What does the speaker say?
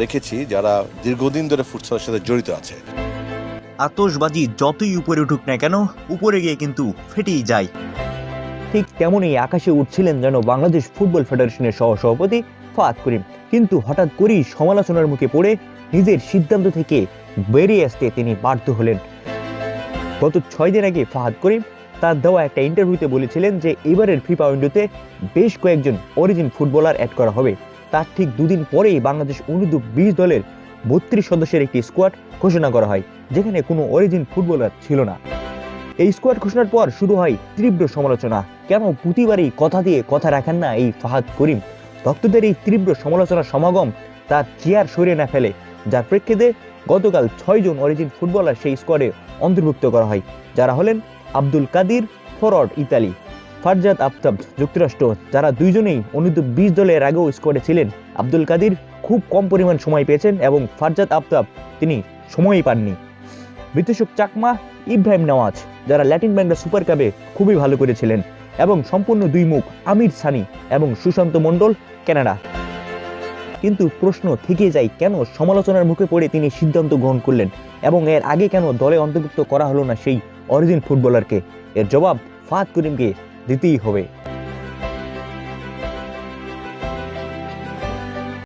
রেখেছি যারা দীর্ঘদিন ধরে ফুটসলের সাথে জড়িত আছে। আতশবাজি যতই উপরে উঠুক না কেন, উপরে গিয়ে কিন্তু ফেটেই যায়। ঠিক তেমনই আকাশে উঠছিলেন যেন বাংলাদেশ ফুটবল ফেডারেশনের সহসভাপতি ফাহাদ করিম, কিন্তু হঠাৎ করেই সমালোচনার মুখে পড়ে নিজের সিদ্ধান্ত থেকে বেরিয়ে আসতে তিনি বাধ্য হলেন। গত 6 দিন আগে ফাহাদ করিম তার দেওয়া একটা ইন্টারভিউতে বলেছিলেন যে এবারের ফিফা উইন্ডোতে বেশ কয়েকজন অরিজিন ফুটবলার অ্যাড করা হবে। তার ঠিক দুদিন পরেই বাংলাদেশ অনূর্ধ্ব-20 দলের 32 সদস্যের একটি স্কোয়াড ঘোষণা করা হয়, যেখানে কোনো অরিজিন ফুটবলার ছিল না। এই স্কোয়াড ঘোষণার পর শুরু হয় তীব্র সমালোচনা। কেন প্রতিবারই কথা দিয়ে কথা রাখেন না এই ফাহাদ করিম? ভক্তদের এই তীব্র সমালোচনার সমাগম তার চেয়ার সরিয়ে না ফেলে, যার প্রেক্ষিতে গতকাল 6 জন অরিজিন ফুটবলার সেই স্কোয়াডে অন্তর্ভুক্ত করা হয়, যারা হলেন আব্দুল কাদির ফরওয়ার্ড ইতালি, ফারজাদ আফতাব যুক্তরাষ্ট্র, যারা দুইজনেই অনূর্ধ্ব-20 দলের আগেও স্কোয়াডে ছিলেন। আব্দুল কাদির খুব কম পরিমাণ সময় পেয়েছেন এবং ফারজাদ আফতাব তিনি সময়ই পাননি। বিতোষক চাকমা, ইব্রাহিম নওয়াজ, যারা ল্যাটিন বাংলা সুপার কাপে খুবই ভালো করেছিলেন, এবং সম্পূর্ণ দুই মুখ আমির সানি এবং সুশান্ত মণ্ডল, কানাডা। কিন্তু প্রশ্ন থেকে যায়, কেন সমালোচনার মুখে পড়ে তিনি সিদ্ধান্ত গ্রহণ করলেন এবং এর আগে কেন দলে অন্তর্ভুক্ত করা হলো না সেই অরিজিন ফুটবলারকে? এর জবাব ফাহাদ করিমকে দিতেই হবে।